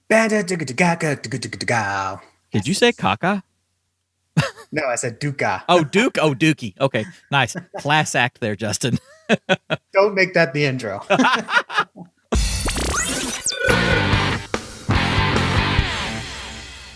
Did you say caca? No, I said duca. Oh, Duke. Oh, Dookie. Okay, nice. Class act there, Justin. Don't make that the intro.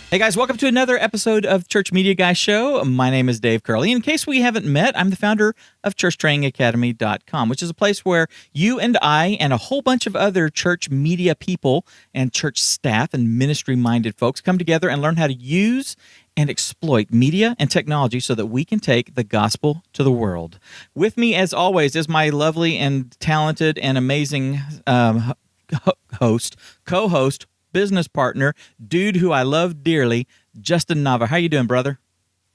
Hey guys, welcome to another episode of Church Media Guy Show. My name is Dave Curley. In case we haven't met, I'm the founder of churchtrainingacademy.com, which is a place where you and I and a whole bunch of other church media people and church staff and ministry-minded folks come together and learn how to use and exploit media and technology so that we can take the gospel to the world. With me, as always, is my lovely and talented and amazing co-host, business partner, dude who I love dearly, Justin Nava. How you doing, brother?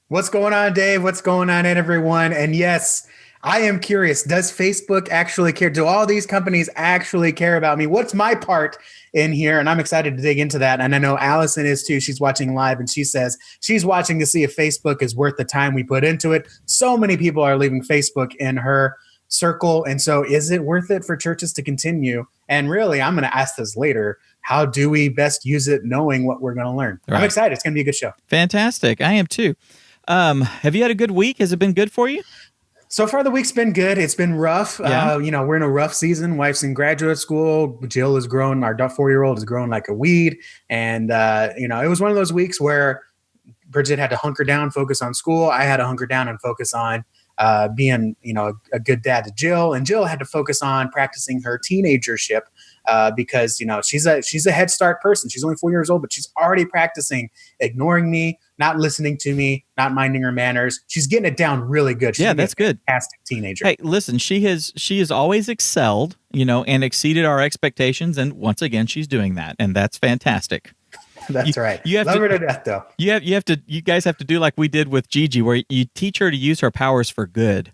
What's going on, Dave? What's going on, everyone? And yes, I am curious. Does Facebook actually care? Do all these companies actually care about me? What's my part in here? And I'm excited to dig into that. And I know Allison is too. She's watching live and she says she's watching to see if Facebook is worth the time we put into it. So many people are leaving Facebook in her circle. And so is it worth it for churches to continue? And really, I'm going to ask this later. How do we best use it knowing what we're going to learn? Right. I'm excited. It's going to be a good show. Fantastic. I am too. Have you had a good week? Has it been good for you? So far, the week's been good. It's been rough. Yeah. We're in a rough season. Wife's in graduate school. Jill is growing. Our 4-year-old is growing like a weed. And, it was one of those weeks where Bridget had to hunker down, focus on school. I had to hunker down and focus on being, a good dad to Jill. And Jill had to focus on practicing her teenagership because, she's a Head Start person. She's only 4 years old, but she's already practicing ignoring me, not listening to me, not minding her manners. She's getting it down really good. She's that's good. Fantastic teenager. Hey, listen, she has always excelled, and exceeded our expectations. And once again, she's doing that. And that's fantastic. That's right. You have Love her to death, though. You guys have to do like we did with Gigi, where you teach her to use her powers for good.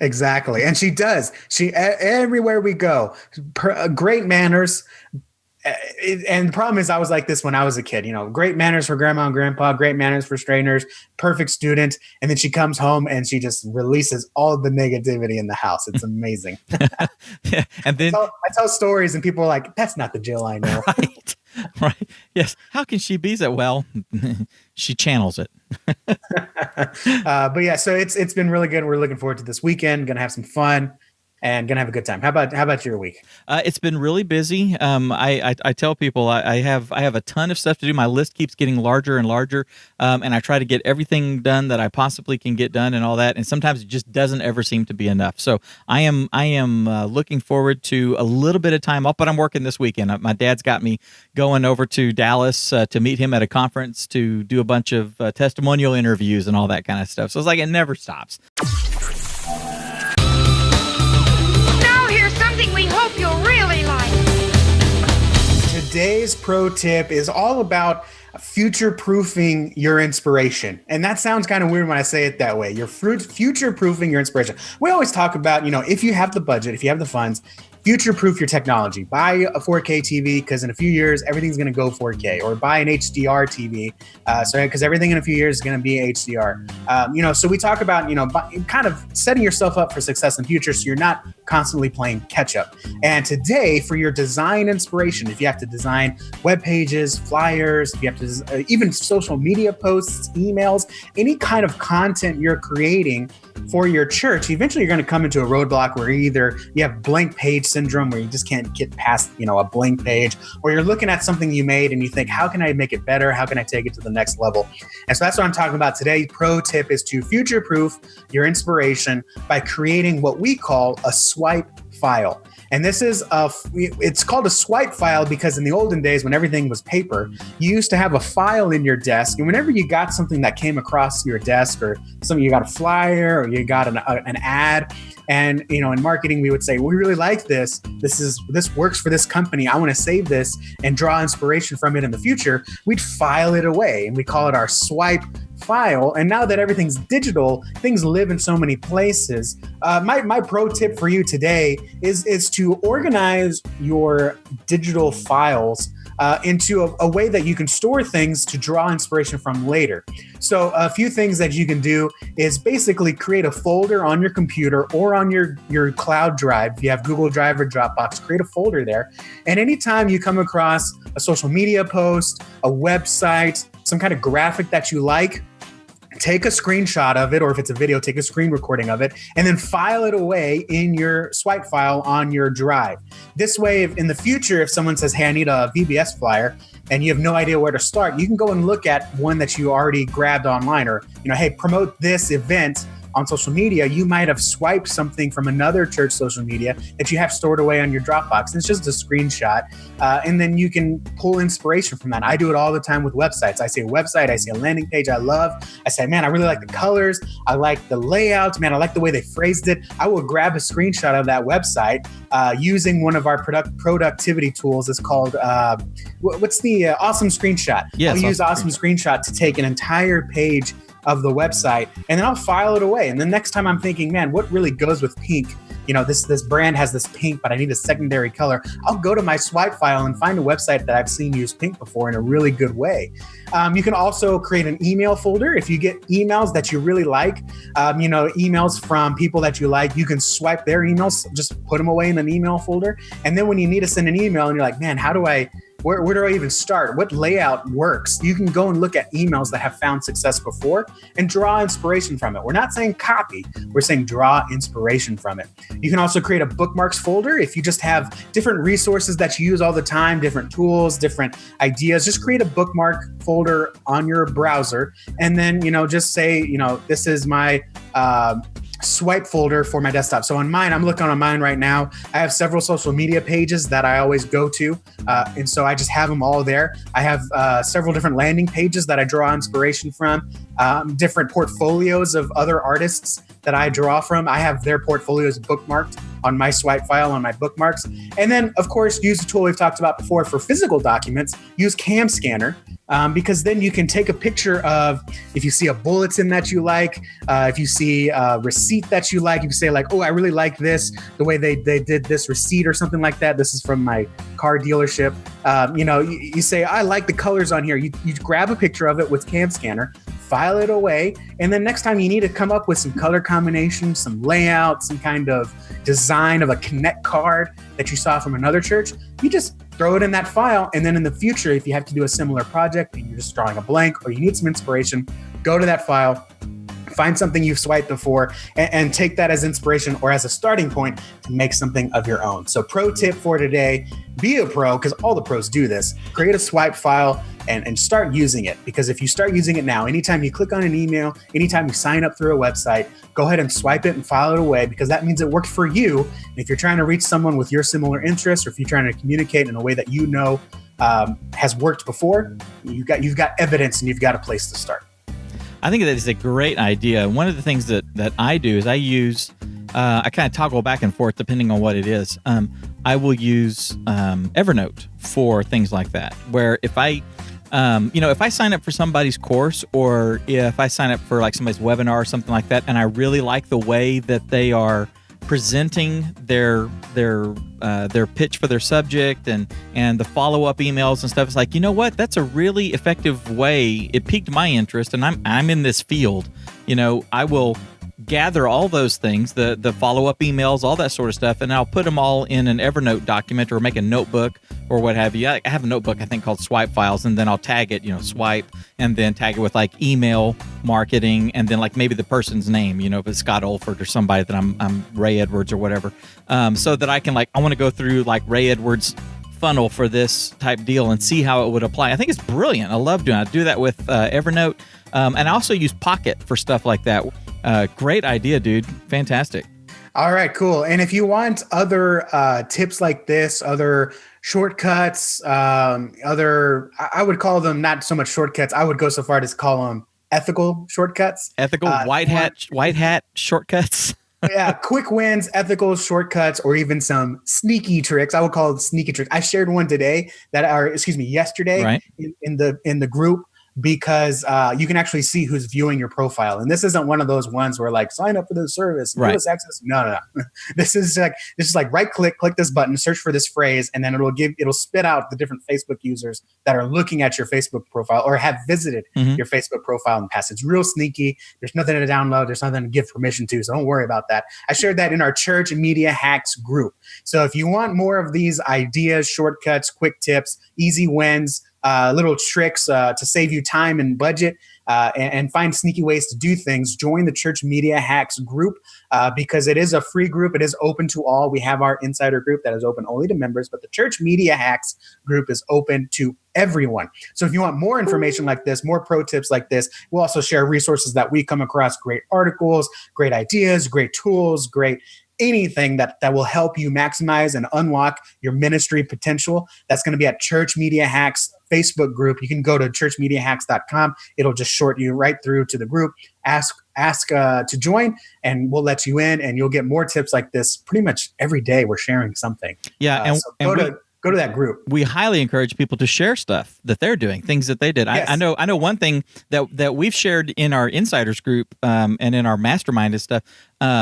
Exactly. And she does. She everywhere we go, great manners. And the problem is I was like this when I was a kid, great manners for grandma and grandpa, great manners for strangers, perfect student. And then she comes home and she just releases all of the negativity in the house. It's amazing. Yeah. And then I tell stories and people are like, that's not the Jill I know. Right. Yes. How can she be that? Well, she channels it. But yeah, so it's been really good. We're looking forward to this weekend. Going to have some fun. And gonna have a good time. How about your week? It's been really busy. I tell people I have a ton of stuff to do. My list keeps getting larger and larger, and I try to get everything done that I possibly can get done and all that. And sometimes it just doesn't ever seem to be enough. So I am looking forward to a little bit of time off, but I'm working this weekend. My dad's got me going over to Dallas to meet him at a conference to do a bunch of testimonial interviews and all that kind of stuff. So it's like it never stops. We hope you'll really like. Today's pro tip is all about future-proofing your inspiration. And that sounds kind of weird when I say it that way. You're future-proofing your inspiration. We always talk about, if you have the budget, if you have the funds, future-proof your technology. Buy a 4K TV because in a few years, everything's going to go 4K. Or buy an HDR TV because everything in a few years is going to be HDR. So we talk about, kind of setting yourself up for success in the future so you're not constantly playing catch-up. And today, for your design inspiration, if you have to design web pages, flyers, if you have to even social media posts, emails, any kind of content you're creating for your church, eventually you're going to come into a roadblock where either you have blank page syndrome where you just can't get past, a blank page, or you're looking at something you made and you think, how can I make it better? How can I take it to the next level? And so that's what I'm talking about today. Pro tip is to future-proof your inspiration by creating what we call a swipe file. And this is it's called a swipe file because in the olden days when everything was paper, you used to have a file in your desk. And whenever you got something that came across your desk or something, you got a flyer or you got an ad, and in marketing, we would say, we really like this. This works for this company. I want to save this and draw inspiration from it in the future. We'd file it away and we call it our swipe file. And now that everything's digital, things live in so many places. My pro tip for you today is to organize your digital files into a way that you can store things to draw inspiration from later. So a few things that you can do is basically create a folder on your computer or on your cloud drive. If you have Google Drive or Dropbox, create a folder there. And anytime you come across a social media post, a website, some kind of graphic that you like, take a screenshot of it, or if it's a video, take a screen recording of it, and then file it away in your swipe file on your drive. This way, if in the future, if someone says, hey, I need a VBS flyer, and you have no idea where to start, you can go and look at one that you already grabbed online, or, hey, promote this event on social media. You might have swiped something from another church social media that you have stored away on your Dropbox. And it's just a screenshot. And then you can pull inspiration from that. I do it all the time with websites. I see a website, I see a landing page I love. I say, man, I really like the colors. I like the layout. Man, I like the way they phrased it. I will grab a screenshot of that website using one of our productivity tools. It's called, what's the Awesome Screenshot? Yes, I'll use Awesome Screenshot to take an entire page of the website, and then I'll file it away. And the next time I'm thinking, man, what really goes with pink? This brand has this pink, but I need a secondary color. I'll go to my swipe file and find a website that I've seen use pink before in a really good way. You can also create an email folder. If you get emails that you really like, emails from people that you like, you can swipe their emails, just put them away in an email folder. And then when you need to send an email and you're like, man, where do I even start? What layout works? You can go and look at emails that have found success before and draw inspiration from it. We're not saying copy, we're saying draw inspiration from it. You can also create a bookmarks folder. If you just have different resources that you use all the time, different tools, different ideas, just create a bookmark folder on your browser. And then, just say, this is my swipe folder for my desktop. So on mine, I'm looking on mine right now. I have several social media pages that I always go to. And so I just have them all there. I have several different landing pages that I draw inspiration from, different portfolios of other artists that I draw from. I have their portfolios bookmarked on my swipe file on my bookmarks. And then, of course, use the tool we've talked about before for physical documents. Use Cam Scanner. Because then you can take a picture of, if you see a bulletin that you like, if you see a receipt that you like, you can say like, oh, I really like this, the way they did this receipt or something like that. This is from my car dealership. You say, I like the colors on here. You grab a picture of it with Cam Scanner, file it away, and then next time you need to come up with some color combination, some layout, some kind of design of a Connect card that you saw from another church, you just throw it in that file. And then in the future, if you have to do a similar project and you're just drawing a blank or you need some inspiration, go to that file, find something you've swiped before, and take that as inspiration or as a starting point to make something of your own. So pro tip for today, be a pro, because all the pros do this. Create a swipe file and start using it. Because if you start using it now, anytime you click on an email, anytime you sign up through a website, go ahead and swipe it and file it away, because that means it worked for you. And if you're trying to reach someone with your similar interests, or if you're trying to communicate in a way that has worked before, you've got evidence and you've got a place to start. I think that is a great idea. One of the things that I do is I kind of toggle back and forth depending on what it is. I will use Evernote for things like that, where if I sign up for somebody's course, or if I sign up for like somebody's webinar or something like that, and I really like the way that they are presenting their pitch for their subject and the follow-up emails and stuff, it's like, you know what, that's a really effective way. It piqued my interest, and I'm in this field. I will gather all those things, the follow-up emails, all that sort of stuff, and I'll put them all in an Evernote document or make a notebook or what have you. I have a notebook, I think, called Swipe Files, and then I'll tag it, swipe, and then tag it with like email marketing, and then like maybe the person's name, if it's Scott Olford or somebody that I'm Ray Edwards or whatever, so that I can I want to go through like Ray Edwards funnel for this type deal and see how it would apply. I think it's brilliant. I love doing it. I do that with Evernote, and I also use Pocket for stuff like that. Great idea, dude. Fantastic. All right, cool. And if you want other tips like this, other shortcuts, I would call them not so much shortcuts. I would go so far as to call them ethical shortcuts. Ethical white hat shortcuts. Yeah, quick wins, ethical shortcuts, or even some sneaky tricks. I would call it sneaky tricks. I shared one yesterday, right, in the group because you can actually see who's viewing your profile. And this isn't one of those ones where like sign up for this service, give us access. No. This is like right click this button, search for this phrase, and then it'll spit out the different Facebook users that are looking at your Facebook profile or have visited your Facebook profile in the past. It's real sneaky. There's nothing to download. There's nothing to give permission to. So don't worry about that. I shared that in our Church Media Hacks group. So if you want more of these ideas, shortcuts, quick tips, easy wins, little tricks to save you time and budget, and find sneaky ways to do things, join the Church Media Hacks group because it is a free group. It is open to all. We have our insider group that is open only to members, but the Church Media Hacks group is open to everyone. So if you want more information like this, more pro tips like this, we'll also share resources that we come across, great articles, great ideas, great tools, great anything that will help you maximize and unlock your ministry potential. That's going to be at Church Media Hacks Facebook group. You can go to churchmediahacks.com. It'll just short you right through to the group. Ask to join, and we'll let you in, and you'll get more tips like this pretty much every day. We're sharing something. Yeah, so go to that group. We highly encourage people to share stuff that they're doing, things that they did. Yes. I know one thing that we've shared in our insiders group and in our mastermind and stuff.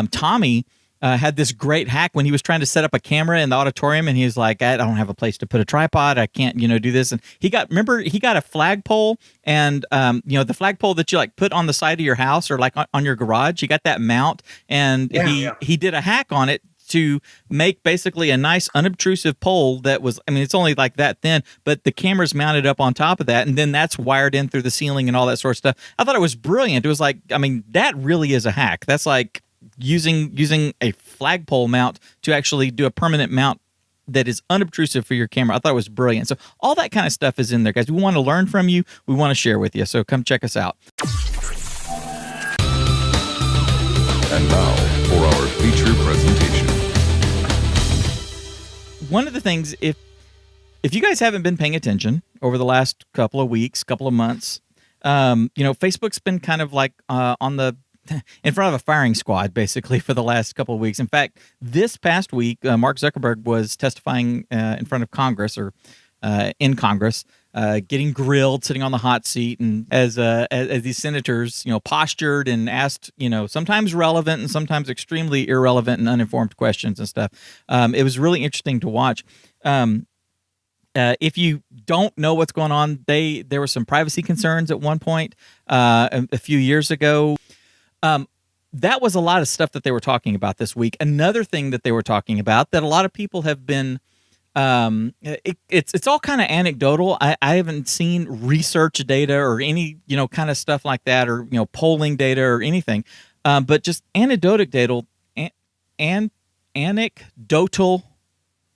Tommy had this great hack when he was trying to set up a camera in the auditorium, and he was like, I don't have a place to put a tripod. I can't, do this. And he got a flagpole, and the flagpole that you like put on the side of your house or like on your garage. He got that mount, and he did a hack on it to make basically a nice unobtrusive pole that was, it's only like that thin, but the camera's mounted up on top of that, and then that's wired in through the ceiling and all that sort of stuff. I thought it was brilliant. It was like, that really is a hack. That's like using a flagpole mount to actually do a permanent mount that is unobtrusive for your camera. I thought it was brilliant. So all that kind of stuff is in there, guys. We want to learn from you. We want to share with you. So come check us out. And now for our feature presentation. One of the things, if you guys haven't been paying attention over the last couple of weeks, couple of months, Facebook's been kind of like in front of a firing squad, basically, for the last couple of weeks. In fact, this past week, Mark Zuckerberg was testifying in front of Congress or in Congress, getting grilled, sitting on the hot seat, and as these senators, postured and asked, sometimes relevant and sometimes extremely irrelevant and uninformed questions and stuff. It was really interesting to watch. If you don't know what's going on, there were some privacy concerns at one point a few years ago. That was a lot of stuff that they were talking about this week. Another thing that they were talking about that a lot of people have been, it's all kind of anecdotal. I haven't seen research data or any, kind of stuff like that, or, polling data or anything. But just anecdotal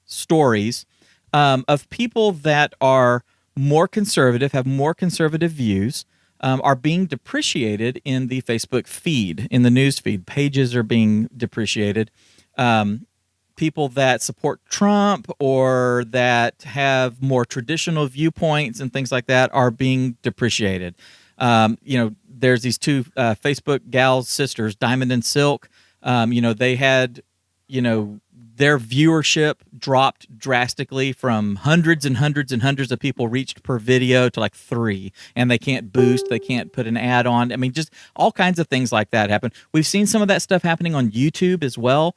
stories of people that are more conservative, have more conservative views, are being depreciated in the Facebook feed, in the news feed. Pages are being depreciated. People that support Trump or that have more traditional viewpoints and things like that are being depreciated. There's these two Facebook gals, sisters, Diamond and Silk. They had, their viewership dropped drastically from hundreds and hundreds and hundreds of people reached per video to like 3, and they can't boost, they can't put an ad on. Just all kinds of things like that happen. We've seen some of that stuff happening on YouTube as well,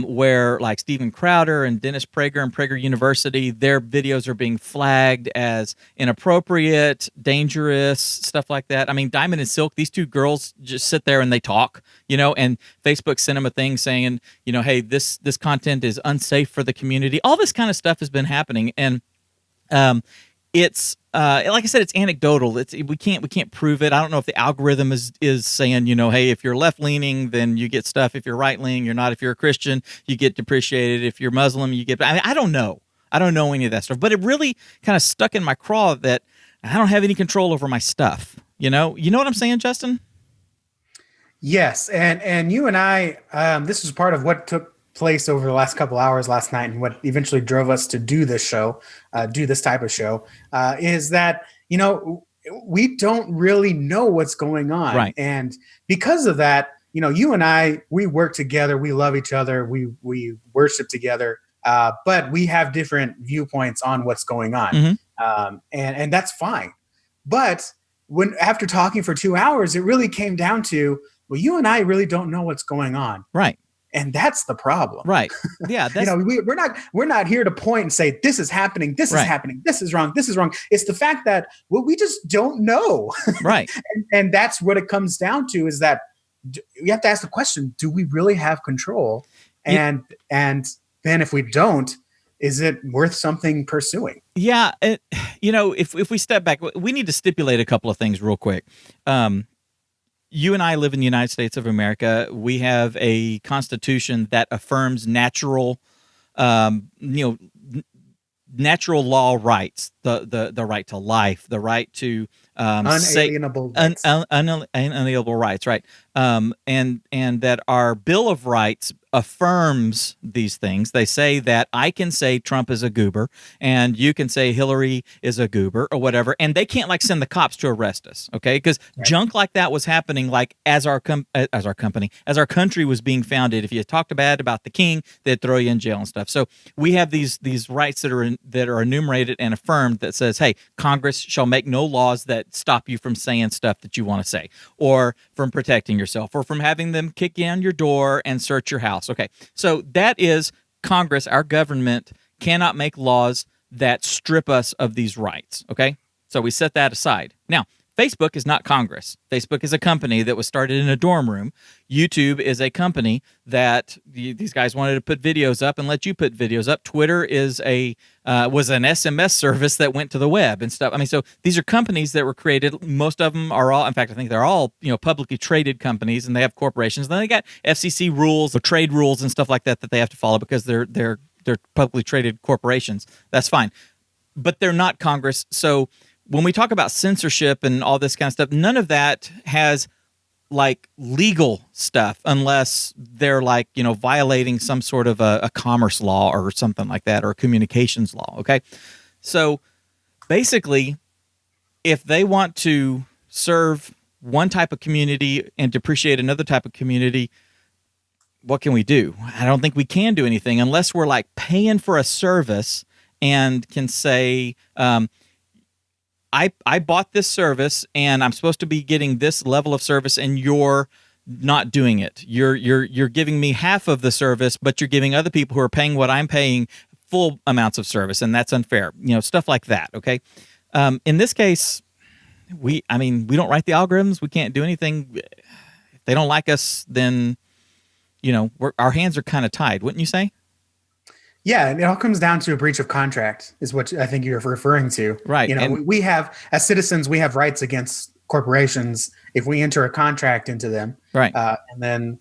where like Steven Crowder and Dennis Prager and Prager University, their videos are being flagged as inappropriate, dangerous, stuff like that. Diamond and Silk, these two girls just sit there and they talk, and Facebook sent them a thing saying, hey, this content is unsafe for the community. All this kind of stuff has been happening, and it's like I said, it's anecdotal. We can't prove it. I don't know if the algorithm is saying, hey, if you're left leaning, then you get stuff. If you're right leaning, you're not. If you're a Christian, you get depreciated. If you're Muslim, you get. I don't know. I don't know any of that stuff. But it really kind of stuck in my craw that I don't have any control over my stuff. You know what I'm saying, Justin? Yes, and you and I, this was part of what took place over the last couple hours last night, and what eventually drove us to do this show, do this type of show, is that we don't really know what's going on, right? And because of that, you and I, we work together, we love each other, we worship together, but we have different viewpoints on what's going on, mm-hmm. And that's fine. But when after talking for 2 hours, it really came down to, well, you and I really don't know what's going on. Right. And that's the problem. Right. Yeah. That's, we're not here to point and say, this is happening. This is happening. This is wrong. This is wrong. It's the fact that, well, we just don't know. Right. and that's what it comes down to, is that you have to ask the question, do we really have control? And then if we don't, is it worth something pursuing? Yeah. If we step back, we need to stipulate a couple of things real quick. You and I live in the United States of America. We have a constitution that affirms natural law rights, the right to life, the right to unalienable rights. Unalienable rights, right? And that our Bill of Rights affirms these things. They say that I can say Trump is a goober, and you can say Hillary is a goober, or whatever, and they can't send the cops to arrest us, okay? Because junk like that was happening, as our country was being founded. If you talked bad about the king, they'd throw you in jail and stuff. So we have these rights that are enumerated and affirmed that says, hey, Congress shall make no laws that stop you from saying stuff that you want to say, or from protecting yourself, or from having them kick down your door and search your house. Okay, so that is Congress. Our government cannot make laws that strip us of these rights. Okay, so we set that aside. Now, Facebook is not Congress. Facebook is a company that was started in a dorm room. YouTube is a company that these guys wanted to put videos up and let you put videos up. Twitter is was an SMS service that went to the web and stuff. I mean, so these are companies that were created. Most of them are all, in fact, I think they're all publicly traded companies, and they have corporations. Then they got FCC rules, or trade rules, and stuff like that they have to follow because they're publicly traded corporations. That's fine, but they're not Congress. So when we talk about censorship and all this kind of stuff, none of that has legal stuff unless they're violating some sort of a commerce law or something like that, or a communications law. Okay. So basically, if they want to serve one type of community and depreciate another type of community, what can we do? I don't think we can do anything unless we're paying for a service and can say, I bought this service and I'm supposed to be getting this level of service, and you're not doing it. You're giving me half of the service, but you're giving other people who are paying what I'm paying full amounts of service, and that's unfair. Stuff like that. Okay. In this case, we don't write the algorithms. We can't do anything. If they don't like us, then our hands are kind of tied, wouldn't you say? Yeah, and it all comes down to a breach of contract, is what I think you're referring to. Right. We have, as citizens, we have rights against corporations if we enter a contract into them. Right. And then,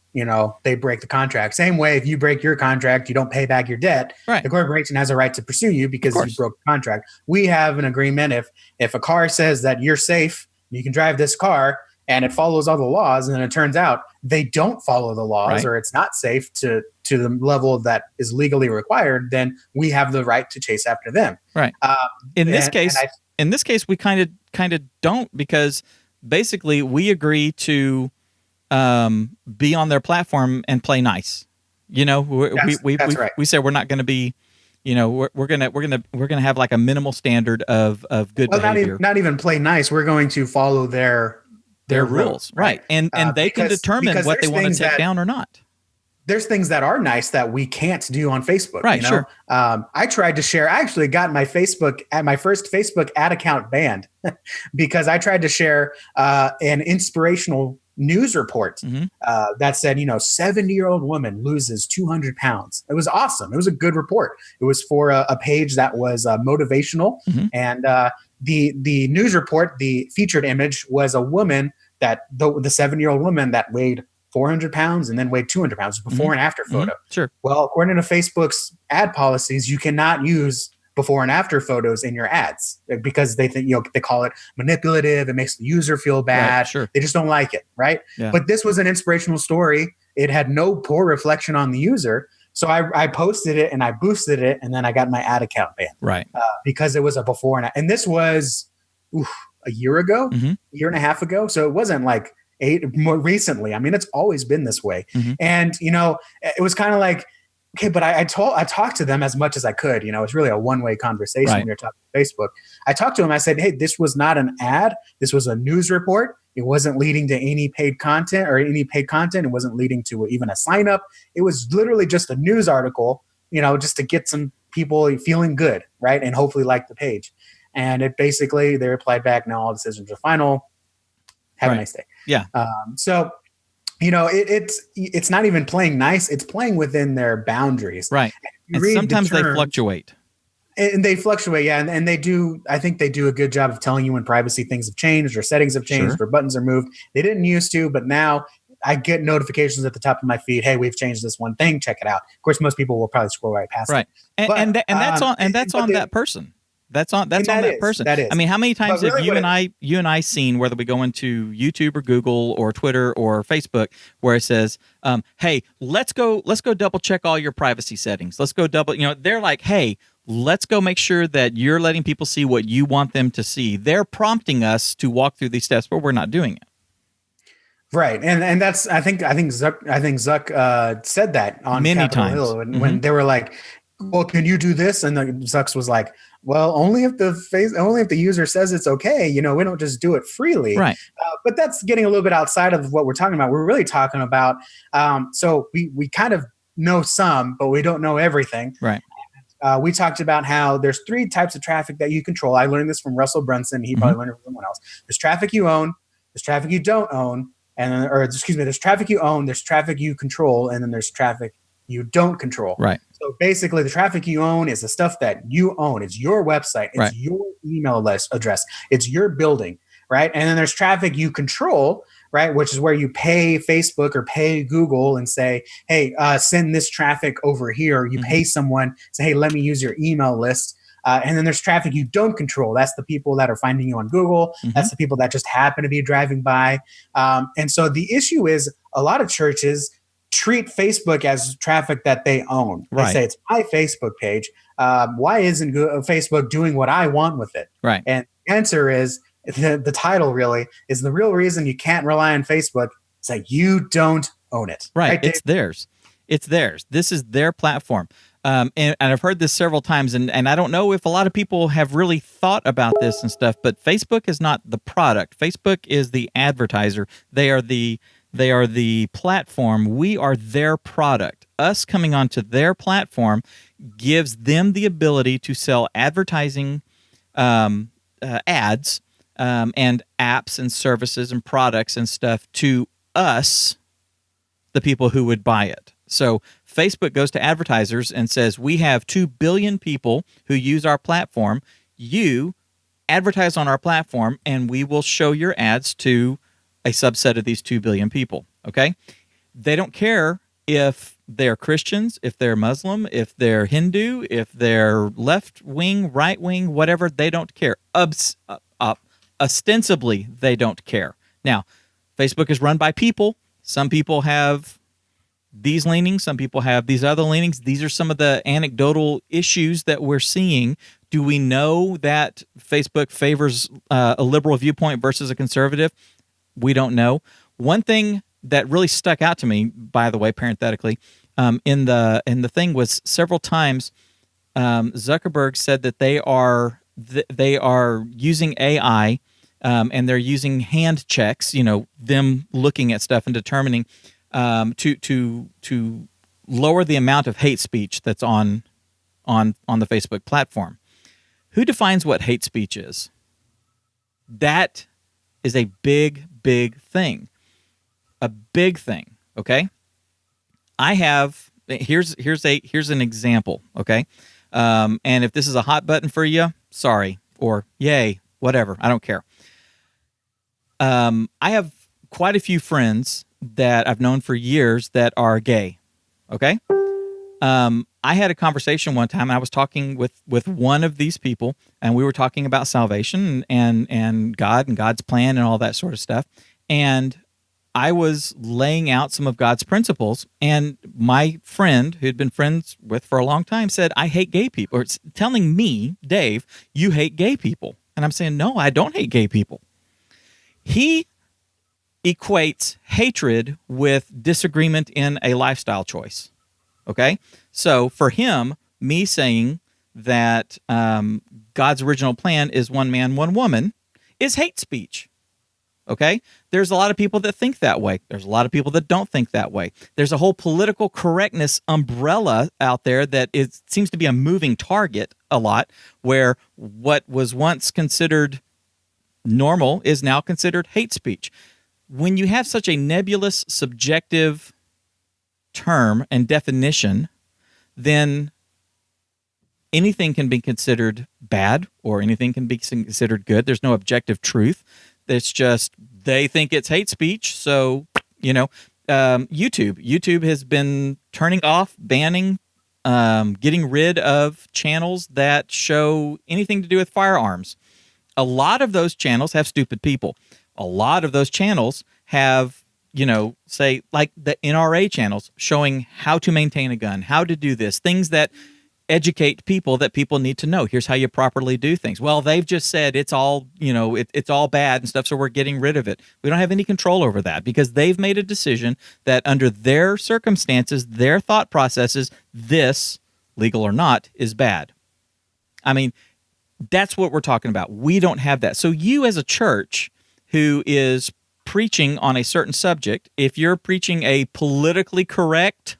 they break the contract. Same way, if you break your contract, you don't pay back your debt. Right. The corporation has a right to pursue you because you broke the contract. We have an agreement. If a car says that you're safe, you can drive this car, and it follows all the laws, and then it turns out they don't follow the laws, or it's not safe to the level that is legally required, then we have the right to chase after them. Right. In this case, we kind of don't, because basically we agree to be on their platform and play nice. That's right. We say we're not going to be. We're gonna have a minimal standard of good behavior. Not even play nice. We're going to follow their rules, right? And they can determine what they want to take down or not. There's things that are nice that we can't do on Facebook. Right. Sure. I tried to share. I actually got my first Facebook ad account banned because I tried to share an inspirational news report that said, 70-year-old woman loses 200 pounds. It was awesome. It was a good report. It was for a page that was motivational, and the news report, the featured image was a woman that the 70-year-old woman that weighed 400 pounds and then weighed 200 pounds, before and after photo. Sure. Well, according to Facebook's ad policies, you cannot use before and after photos in your ads because they think, they call it manipulative. It makes the user feel bad. Right, sure. They just don't like it. Right. Yeah. But this was an inspirational story. It had no poor reflection on the user. So I posted it and I boosted it, and then I got my ad account banned. Right. Because it was a before and after. And this was a year ago, a year and a half ago. So it wasn't more recently. I mean, it's always been this way. And, it was kind of like okay, but I talked to them as much as I could. You know, it's really a one-way conversation Right. when you're talking to Facebook. I talked to them. I said, hey, this was not an ad. This was a news report. It wasn't leading to any paid content or any paid content. It wasn't leading to even a sign up. It was literally just a news article, you know, just to get some people feeling good, right? And hopefully like the page. And it basically, they replied back, no, all decisions are final. Have a nice day. Yeah. So, you know, it's not even playing nice. It's playing within their boundaries. Right. And sometimes they fluctuate. And they fluctuate, yeah. And they do, I think they do a good job of telling you when privacy things have changed or settings have changed or buttons are moved. They didn't used to, but now I get notifications at the top of my feed. Hey, we've changed this one thing. Check it out. Of course, most people will probably scroll right past it. But, and that's on that person. That's on that person. That is. I mean, how many times have really you and I seen, whether we go into YouTube or Google or Twitter or Facebook, where it says, "Hey, let's go double check all your privacy settings. Let's go double." You know, they're like, "Hey, let's go make sure that you're letting people see what you want them to see." They're prompting us to walk through these steps, but we're not doing it. Right, and that's I think Zuck said that on many Capitol times Hill when they were like, "Well, can you do this?" And the Zucks was like, "Well, only if the user says it's okay. You know, we don't just do it freely." Right. But that's getting a little bit outside of what we're talking about. We're really talking about. So we kind of know some, but we don't know everything. Right. We talked about how there's 3 types of traffic that you control. I learned this from Russell Brunson. He probably learned it from someone else. There's traffic you own. There's traffic you don't own. There's traffic you own. There's traffic you control. And then there's traffic you don't control. Right. So basically, the traffic you own is the stuff that you own. It's your website. It's your email address. It's your building. Right. And then there's traffic you control. Right, which is where you pay Facebook or pay Google and say, hey, send this traffic over here. You pay someone, say, hey, let me use your email list. And then there's traffic you don't control. That's the people that are finding you on Google. That's the people that just happen to be driving by. And so the issue is a lot of churches treat Facebook as traffic that they own. They say it's my Facebook page. Why isn't Facebook doing what I want with it? Right. And the answer is, the title really is the real reason you can't rely on Facebook. It's like you don't own it. Right. It's theirs. It's theirs. This is their platform. And I've heard this several times, and I don't know if a lot of people have really thought about this and stuff, but Facebook is not the product. Facebook is the advertiser. They are the platform. We are their product. Us coming onto their platform gives them the ability to sell advertising ads and apps and services and products and stuff to us, the people who would buy it. So Facebook goes to advertisers and says, we have 2 billion people who use our platform. You advertise on our platform, and we will show your ads to a subset of these 2 billion people, okay? They don't care if they're Christians, if they're Muslim, if they're Hindu, if they're left wing, right wing, whatever. They don't care. Ostensibly, they don't care. Now, Facebook is run by people. Some people have these leanings. Some people have these other leanings. These are some of the anecdotal issues that we're seeing. Do we know that Facebook favors a liberal viewpoint versus a conservative? We don't know. One thing that really stuck out to me, by the way, parenthetically, in the thing was several times Zuckerberg said that they are using AI and they're using hand checks, you know, them looking at stuff and determining to lower the amount of hate speech that's on the Facebook platform. Who defines what hate speech is? That is a big thing. A big thing, okay? Here's an example, okay? And if this is a hot button for you, sorry, or yay, whatever, I don't care. I have quite a few friends that I've known for years that are gay, okay? I had a conversation one time, and I was talking with one of these people, and we were talking about salvation and God and God's plan and all that sort of stuff. And I was laying out some of God's principles, and my friend, who had been friends with for a long time, said, I hate gay people. Or it's telling me, Dave, you hate gay people. And I'm saying, no, I don't hate gay people. He equates hatred with disagreement in a lifestyle choice. Okay. So for him, me saying that God's original plan is one man, one woman is hate speech. Okay. There's a lot of people that think that way. There's a lot of people that don't think that way. There's a whole political correctness umbrella out there that seems to be a moving target a lot, where what was once considered normal is now considered hate speech. When you have such a nebulous, subjective term and definition, then anything can be considered bad or anything can be considered good. There's no objective truth. It's just they think it's hate speech. So, YouTube has been turning off, banning, getting rid of channels that show anything to do with firearms. A lot of those channels have stupid people. A lot of those channels have, say like the NRA channels showing how to maintain a gun, how to do this, things that educate people that people need to know. Here's how you properly do things. Well, they've just said it's all, it's all bad and stuff, so we're getting rid of it. We don't have any control over that because they've made a decision that under their circumstances, their thought processes, this, legal or not, is bad. I mean, that's what we're talking about. We don't have that. So you as a church who is preaching on a certain subject, if you're preaching a politically correct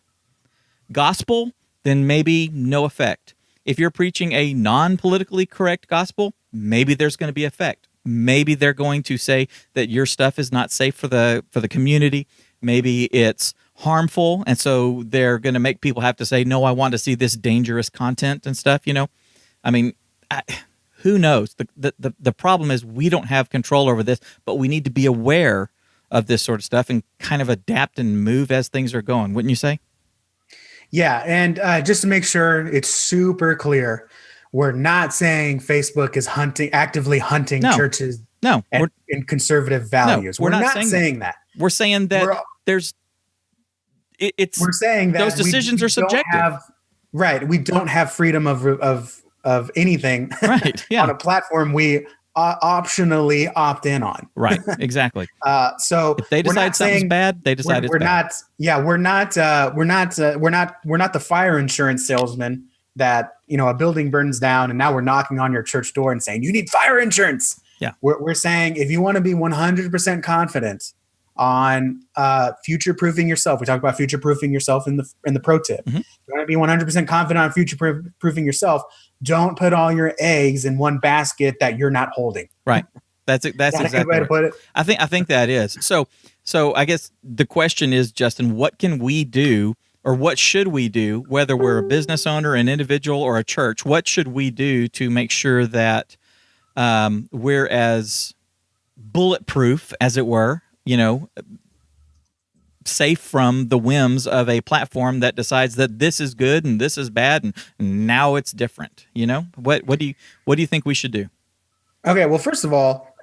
gospel, then maybe no effect. If you're preaching a non-politically correct gospel, maybe there's going to be effect. Maybe they're going to say that your stuff is not safe for the community. Maybe it's harmful, and so they're going to make people have to say, no, I want to see this dangerous content and stuff, I mean, who knows? The problem is we don't have control over this, but we need to be aware of this sort of stuff and kind of adapt and move as things are going, wouldn't you say? Yeah, and just to make sure it's super clear, we're not saying Facebook is actively hunting churches and conservative values. No, we're not saying that. We're saying that we're saying that those decisions are subjective. We don't have freedom of anything on a platform we optionally opt in on. Right, exactly. So if they decide something's bad, they decide it's bad. We're not the fire insurance salesman that, a building burns down and now we're knocking on your church door and saying, you need fire insurance. Yeah. We're saying if you want to be 100% confident on future-proofing yourself, we talk about future-proofing yourself in the pro tip. Mm-hmm. You want to be 100% confident on future-proofing yourself, don't put all your eggs in one basket that you're not holding. Right. That's exactly a good way to put it. I think that is. So I guess the question is, Justin, what can we do, or what should we do, whether we're a business owner, an individual, or a church? What should we do to make sure that we're as bulletproof, as it were, safe from the whims of a platform that decides that this is good and this is bad and now it's different? What do you think we should do? Okay, well, first of all,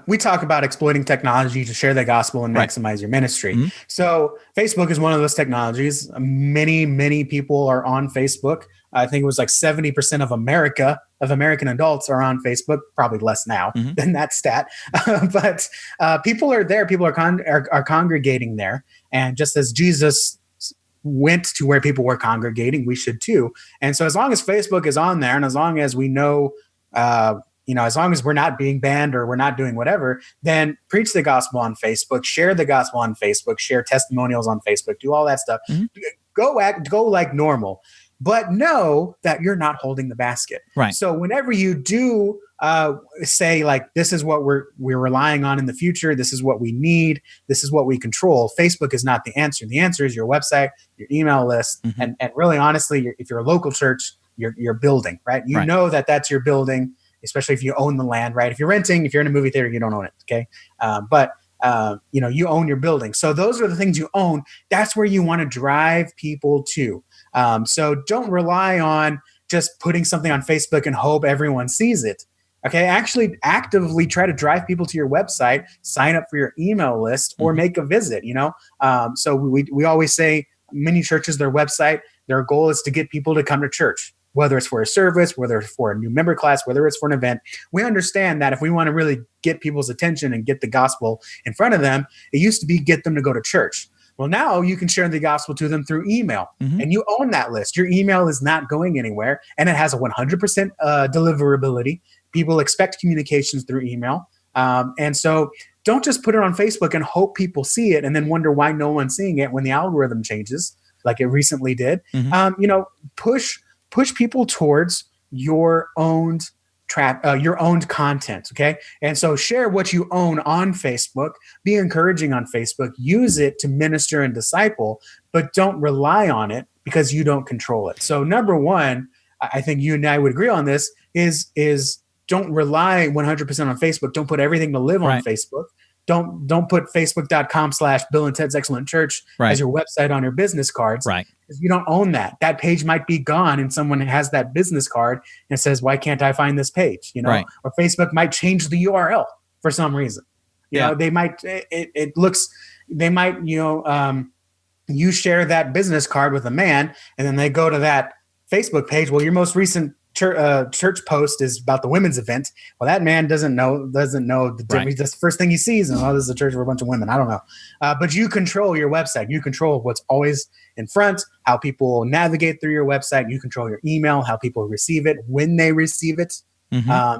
we talk about exploiting technology to share the gospel and maximize your ministry. Mm-hmm. So Facebook is one of those technologies. Many people are on Facebook. I think it was like 70% of American adults are on Facebook, probably less now than that stat. But people are there. People are congregating there. And just as Jesus went to where people were congregating, we should too. And so as long as Facebook is on there and as long as we know, as long as we're not being banned or we're not doing whatever, then preach the gospel on Facebook, share the gospel on Facebook, share testimonials on Facebook, do all that stuff. Mm-hmm. Go like normal. But know that you're not holding the basket. Right. So whenever you do say like, this is what we're relying on in the future, this is what we need, this is what we control, Facebook is not the answer. The answer is your website, your email list, and really honestly, if you're a local church, your building, right? You know that's your building, especially if you own the land, right? If you're renting, if you're in a movie theater, you don't own it, okay? But you own your building. So those are the things you own. That's where you want to drive people to. So don't rely on just putting something on Facebook and hope everyone sees it. Okay, actually actively try to drive people to your website, sign up for your email list, or make a visit. So we always say many churches, their website, their goal is to get people to come to church, whether it's for a service, whether it's for a new member class, whether it's for an event. We understand that if we want to really get people's attention and get the gospel in front of them, it used to be get them to go to church. Well, now you can share the gospel to them through email, and you own that list. Your email is not going anywhere, and it has a 100% deliverability. People expect communications through email. And so don't just put it on Facebook and hope people see it and then wonder why no one's seeing it when the algorithm changes, like it recently did. Push people towards your owned your owned content. Okay. And so share what you own on Facebook, be encouraging on Facebook, use it to minister and disciple, but don't rely on it because you don't control it. So number one, I think you and I would agree on this is don't rely 100% on Facebook. Don't put everything to live on Facebook. Don't put facebook.com/Bill and Ted's Excellent Church as your website on your business cards. Right. Because you don't own that. That page might be gone and someone has that business card and says, why can't I find this page? Or Facebook might change the URL for some reason. You know, they might, you share that business card with a man and then they go to that Facebook page. Well, your most recent church post is about the women's event. Well, that man doesn't know the difference. That's the first thing he sees. And this is a church for a bunch of women. I don't know. But you control your website. You control what's always in front, how people navigate through your website. You control your email, how people receive it, when they receive it.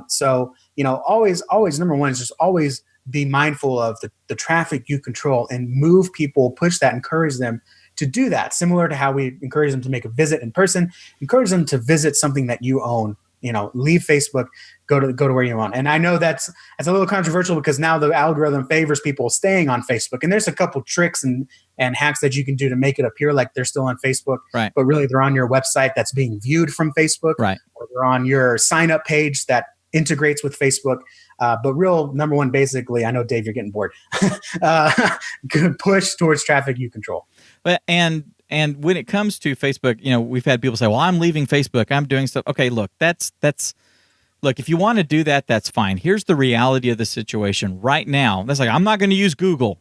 So, always number one is just always be mindful of the traffic you control and move people, push that, encourage them to do that. Similar to how we encourage them to make a visit in person, encourage them to visit something that you own. Leave Facebook, go to where you own. And I know that's a little controversial because now the algorithm favors people staying on Facebook. And there's a couple tricks and hacks that you can do to make it appear like they're still on Facebook, but really they're on your website that's being viewed from Facebook, or they're on your sign up page that integrates with Facebook. But real number one, basically, I know, Dave, you're getting bored. Push towards traffic you control. But and when it comes to Facebook, we've had people say, "Well, I'm leaving Facebook. I'm doing stuff." Okay, look, look. If you want to do that, that's fine. Here's the reality of the situation right now. That's like, I'm not going to use Google.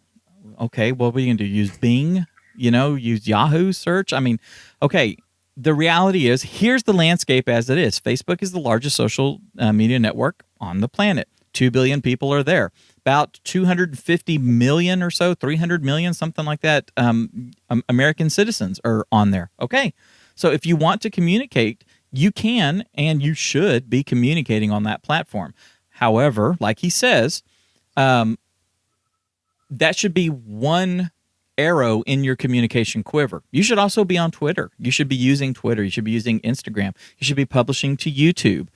Okay, well, what are you going to do? Use Bing? Use Yahoo search? I mean, okay. The reality is, here's the landscape as it is. Facebook is the largest social media network on the planet. 2 billion people are there. About 250 million or so, 300 million, something like that, American citizens are on there. Okay. So if you want to communicate, you can and you should be communicating on that platform. However, like he says, that should be one arrow in your communication quiver. You should also be on Twitter. You should be using Twitter. You should be using Instagram. You should be publishing to YouTube.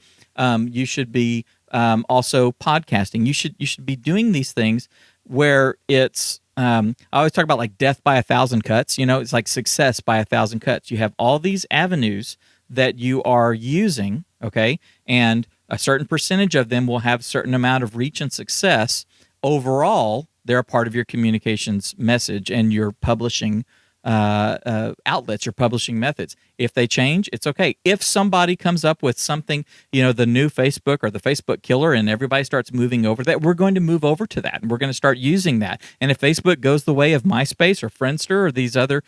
You should be also podcasting. You should be doing these things where it's I always talk about like death by 1,000 cuts. It's like success by 1,000 cuts. You have all these avenues that you are using, okay, and a certain percentage of them will have a certain amount of reach and success. Overall, they're a part of your communications message and your publishing outlets, your publishing methods. If they change, it's okay. If somebody comes up with something, the new Facebook or the Facebook killer, and everybody starts moving over that, we're going to move over to that, and we're going to start using that. And if Facebook goes the way of MySpace or Friendster or these other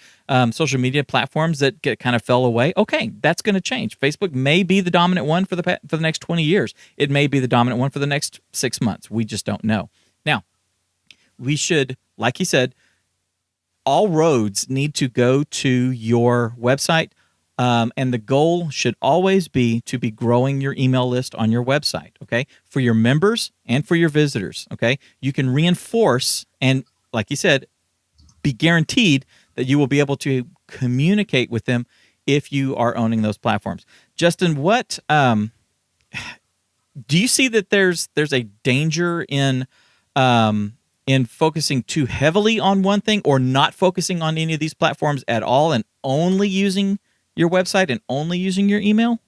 social media platforms that kind of fell away, okay, that's going to change. Facebook may be the dominant one for the next 20 years. It may be the dominant one for the next 6 months. We just don't know. Now, we should, like he said, all roads need to go to your website, and the goal should always be to be growing your email list on your website, okay, for your members and for your visitors, okay? You can reinforce and, like you said, be guaranteed that you will be able to communicate with them if you are owning those platforms. Justin, what do you see that there's a danger in focusing too heavily on one thing, or not focusing on any of these platforms at all and only using your website and only using your email?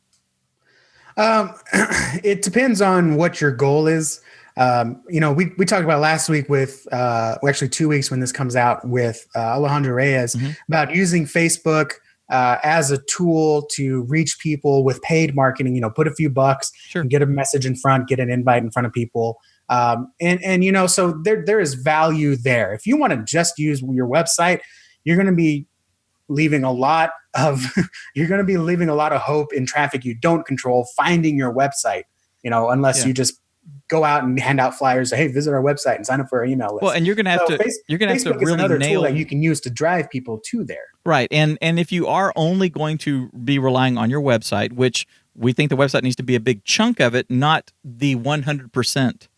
It depends on what your goal is. We talked about last week with, actually 2 weeks when this comes out, with Alejandro Reyes, about using Facebook as a tool to reach people with paid marketing. Put a few bucks, and get a message in front, get an invite in front of people. So there is value there. If you want to just use your website, you're going to be leaving a lot of hope in traffic you don't control finding your website, unless you just go out and hand out flyers. Say, hey, visit our website and sign up for our email list. Well, and you're going to have to Facebook is really another nail tool that you can use to drive people to there. Right. And if you are only going to be relying on your website, which we think the website needs to be a big chunk of it, not the 100%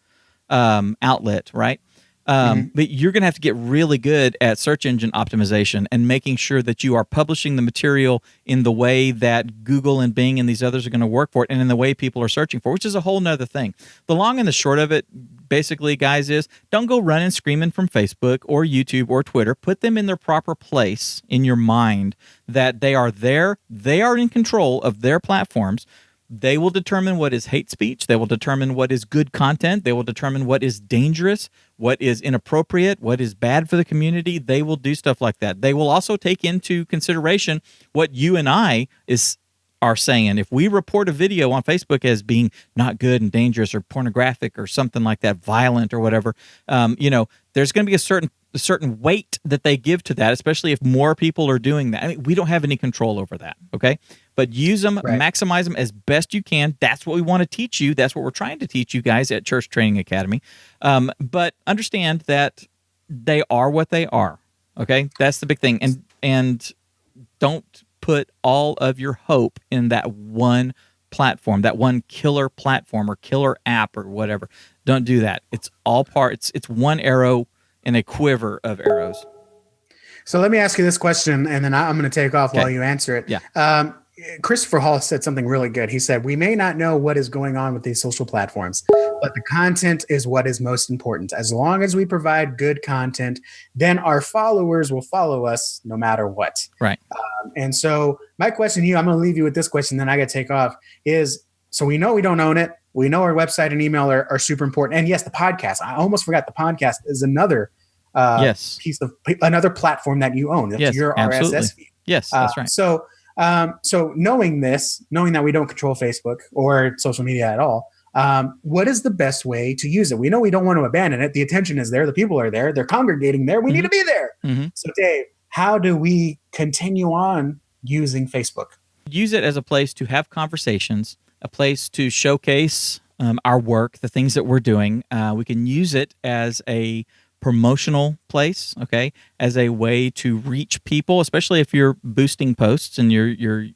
outlet, right? But you're going to have to get really good at search engine optimization and making sure that you are publishing the material in the way that Google and Bing and these others are going to work for it, and in the way people are searching for, which is a whole nother thing. The long and the short of it, basically, guys, is don't go running screaming from Facebook or YouTube or Twitter. Put them in their proper place in your mind, that they are there. They are in control of their platforms. They will determine what is hate speech. They will determine what is good content. They will determine what is dangerous, what is inappropriate, what is bad for the community. They will do stuff like that. They will also take into consideration what you and I are saying. If we report a video on Facebook as being not good and dangerous or pornographic or something like that, violent or whatever, there's going to be a certain weight that they give to that, especially if more people are doing that. I mean, we don't have any control over that, okay? But use them, right. Maximize them as best you can. That's what we want to teach you. That's what we're trying to teach you guys at Church Training Academy. But understand that they are what they are, okay? That's the big thing. And don't put all of your hope in that one platform, that one killer platform or killer app or whatever. Don't do that. It's all parts. It's one arrow in a quiver of arrows. So let me ask you this question, and then I'm going to take off while you answer it. Yeah. Christopher Hall said something really good. He said, we may not know what is going on with these social platforms, but the content is what is most important. As long as we provide good content, then our followers will follow us no matter what. Right. And so my question to you, I'm going to leave you with this question, then I got to take off, is, so we know we don't own it. We know our website and email are super important. And yes, the podcast. I almost forgot the podcast is another piece of another platform that you own. That's your absolutely. RSS feed. Yes, that's right. So knowing that we don't control Facebook or social media at all, what is the best way to use it? We know we don't want to abandon it. The attention is there. The people are there. They're congregating there. We need to be there. Mm-hmm. So Dave, how do we continue on using Facebook? Use it as a place to have conversations, a place to showcase our work, the things that we're doing. We can use it as a promotional place, okay, as a way to reach people, especially if you're boosting posts and you're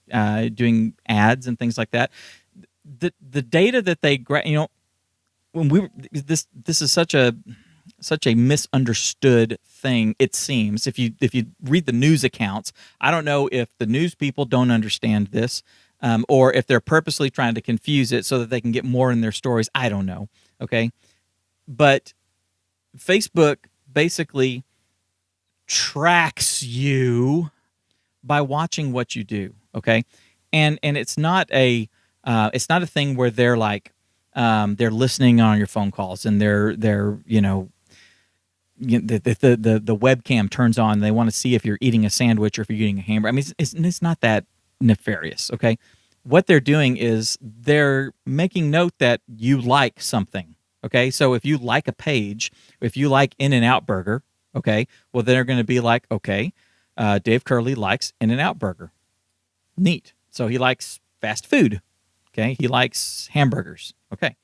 doing ads and things like that. The data that they when this is such a misunderstood thing, it seems. If you read the news accounts, I don't know if the news people don't understand this, or if they're purposely trying to confuse it so that they can get more in their stories. I don't know, okay? But Facebook basically tracks you by watching what you do, okay? And it's not a thing where they're like they're listening on your phone calls and they're the webcam turns on and they want to see if you're eating a sandwich or if you're eating a hamburger. I mean, it's not that nefarious, okay? What they're doing is they're making note that you like something. Okay, so if you like a page, if you like In-N-Out Burger, okay, well, they're going to be like, okay, Dave Curley likes In-N-Out Burger. Neat. So he likes fast food. Okay, he likes hamburgers. Okay,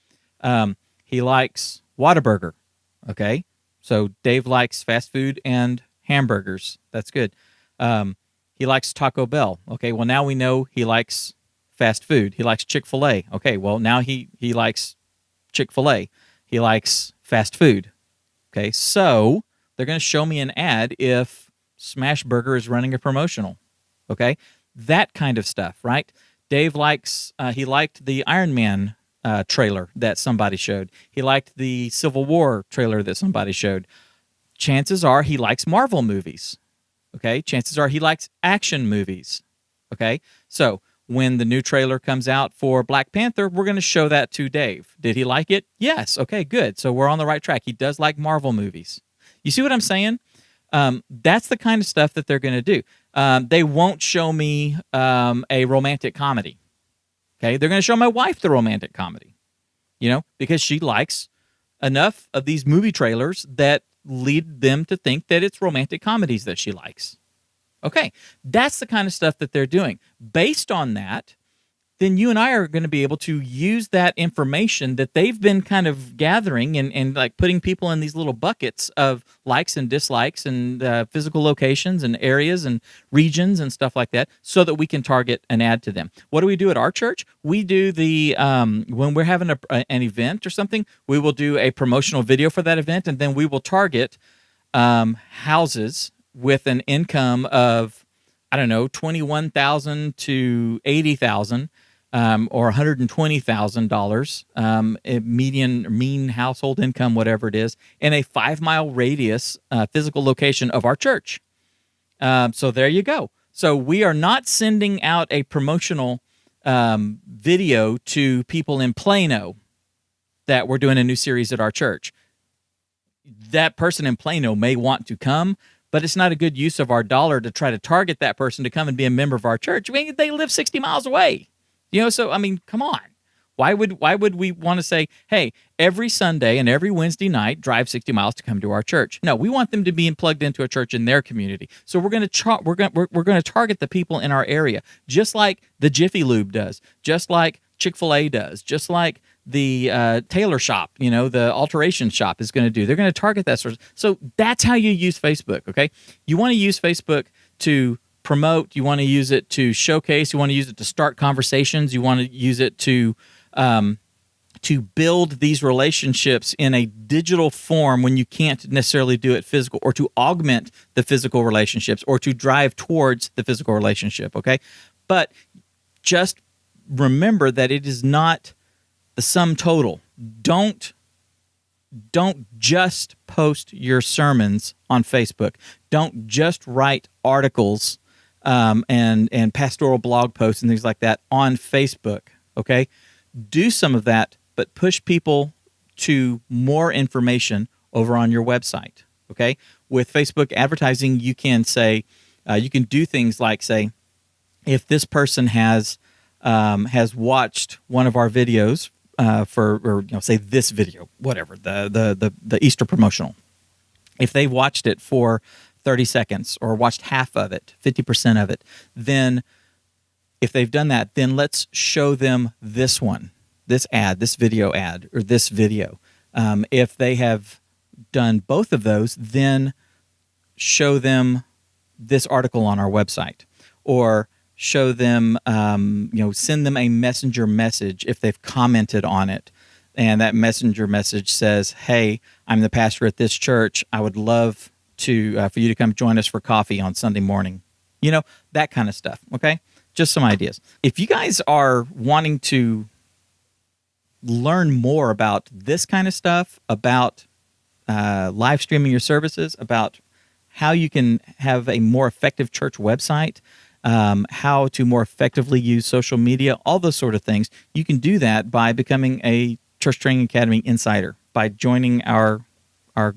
he likes Whataburger. Okay, so Dave likes fast food and hamburgers. That's good. He likes Taco Bell. Okay, well, now we know he likes fast food. He likes Chick-fil-A. Okay, well, now he likes Chick-fil-A. He likes fast food. Okay, so they're going to show me an ad if Smash Burger is running a promotional. Okay, that kind of stuff, right? Dave he liked the Iron Man trailer that somebody showed. He liked the Civil War trailer that somebody showed. Chances are he likes Marvel movies. Okay, chances are he likes action movies. Okay, so when the new trailer comes out for Black Panther, we're going to show that to Dave. Did he like it? Yes. Okay, good. So we're on the right track. He does like Marvel movies. You see what I'm saying? That's the kind of stuff that they're going to do. They won't show me a romantic comedy. Okay, they're going to show my wife the romantic comedy, because she likes enough of these movie trailers that lead them to think that it's romantic comedies that she likes. Okay, that's the kind of stuff that they're doing. Based on that, then you and I are going to be able to use that information that they've been kind of gathering and like putting people in these little buckets of likes and dislikes and physical locations and areas and regions and stuff like that, so that we can target an ad to them. What do we do at our church? We do the when we're having an event or something, we will do a promotional video for that event, and then we will target houses with an income of, I don't know, $21,000 to $80,000. Or $120,000 mean household income, whatever it is, in a 5-mile radius physical location of our church. So there you go. So we are not sending out a promotional video to people in Plano that we're doing a new series at our church. That person in Plano may want to come, but it's not a good use of our dollar to try to target that person to come and be a member of our church. I mean, they live 60 miles away. So I mean, come on. Why would we want to say, hey, every Sunday and every Wednesday night, drive 60 miles to come to our church? No, we want them to be plugged into a church in their community. So we're going to target the people in our area, just like the Jiffy Lube does, just like Chick-fil-A does, just like the tailor shop, the alteration shop is going to do. They're going to target that sort of. So that's how you use Facebook. Okay, you want to use Facebook to promote, you want to use it to showcase, you want to use it to start conversations, you want to use it to build these relationships in a digital form when you can't necessarily do it physical, or to augment the physical relationships, or to drive towards the physical relationship, okay? But just remember that it is not the sum total. Don't just post your sermons on Facebook. Don't just write articles and pastoral blog posts and things like that on Facebook, okay? Do some of that, but push people to more information over on your website, okay? With Facebook advertising, you can say, you can do things like say, if this person has watched one of our videos say this video, whatever, the Easter promotional, if they've watched it for 30 seconds or watched half of it, 50% of it, then if they've done that, then let's show them this one, this ad, this video ad, or this video. If they have done both of those, then show them this article on our website, or show them, send them a messenger message if they've commented on it. And that messenger message says, hey, I'm the pastor at this church. I would love for you to come join us for coffee on Sunday morning. That kind of stuff, okay? Just some ideas. If you guys are wanting to learn more about this kind of stuff, about live streaming your services, about how you can have a more effective church website, how to more effectively use social media, all those sort of things, you can do that by becoming a Church Training Academy Insider, by joining our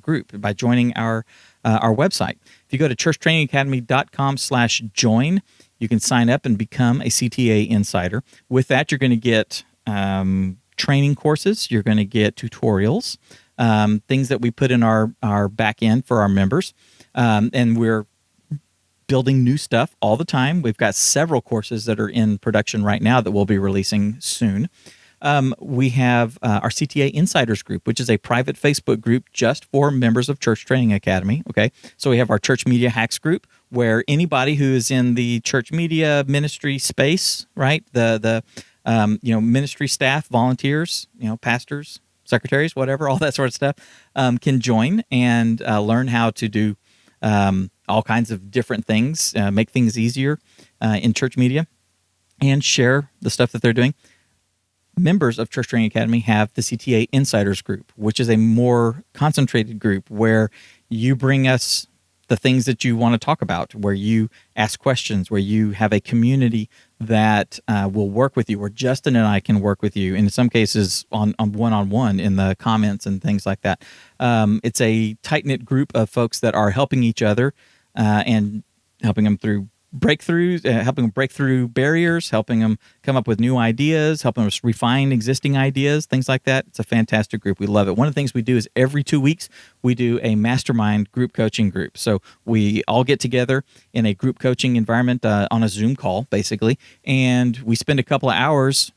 group, by joining our website. If you go to churchtrainingacademy.com/join, you can sign up and become a CTA Insider. With that, you're going to get training courses, you're going to get tutorials, things that we put in our back end for our members, and we're building new stuff all the time. We've got several courses that are in production right now that we'll be releasing soon. We have our CTA Insiders group, which is a private Facebook group just for members of Church Training Academy. Okay, so we have our Church Media Hacks group, where anybody who is in the church media ministry space, right, the ministry staff, volunteers, pastors, secretaries, whatever, all that sort of stuff, can join and learn how to do all kinds of different things, make things easier in church media, and share the stuff that they're doing. Members of Church Training Academy have the CTA Insiders group, which is a more concentrated group where you bring us the things that you want to talk about, where you ask questions, where you have a community that will work with you, or Justin and I can work with you, in some cases on one-on-one in the comments and things like that. It's a tight-knit group of folks that are helping each other and helping them through breakthroughs, helping them break through barriers, helping them come up with new ideas, helping us refine existing ideas, things like that. It's a fantastic group. We love it. One of the things we do is every 2 weeks, we do a mastermind group coaching group. So we all get together in a group coaching environment on a Zoom call, basically, and we spend a couple of hours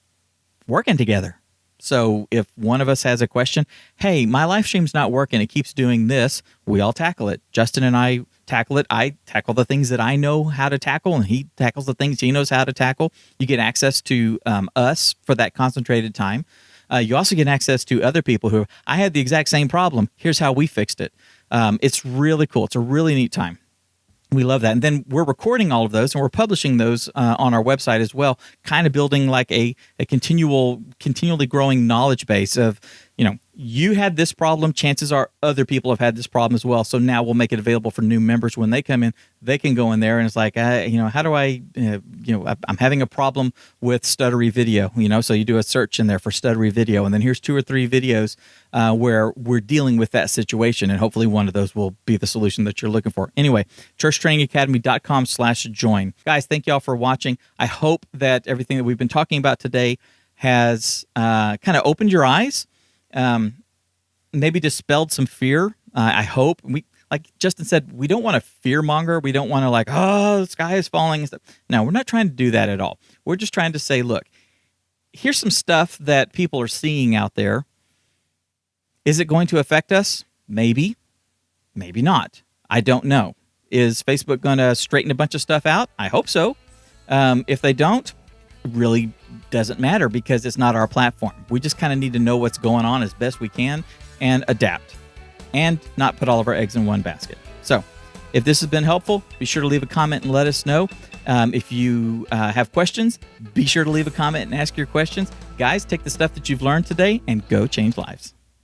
working together. So if one of us has a question, hey, my live stream's not working, it keeps doing this, we all tackle it. Justin and I tackle it. I tackle the things that I know how to tackle, and he tackles the things he knows how to tackle. You get access to us for that concentrated time. You also get access to other people who, I had the exact same problem. Here's how we fixed it. It's really cool. It's a really neat time. We love that. And then we're recording all of those and we're publishing those on our website as well, kind of building like a continually growing knowledge base of, you had this problem. Chances are other people have had this problem as well. So now we'll make it available for new members. When they come in, they can go in there and it's like, how do I, I'm having a problem with stuttery video, so you do a search in there for stuttery video. And then here's 2 or 3 videos where we're dealing with that situation. And hopefully one of those will be the solution that you're looking for. Anyway, churchtrainingacademy.com/join. Guys, thank y'all for watching. I hope that everything that we've been talking about today has kind of opened your eyes. Maybe dispelled some fear. I hope like Justin said, we don't want to fear monger. We don't want to the sky is falling and stuff. No, we're not trying to do that at all. We're just trying to say, look, here's some stuff that people are seeing out there. Is it going to affect us? Maybe, maybe not. I don't know. Is Facebook going to straighten a bunch of stuff out? I hope so. If they don't, it really doesn't matter because it's not our platform. We just kind of need to know what's going on as best we can and adapt and not put all of our eggs in one basket. So if this has been helpful, be sure to leave a comment and let us know. If you have questions, be sure to leave a comment and ask your questions. Guys, take the stuff that you've learned today and go change lives.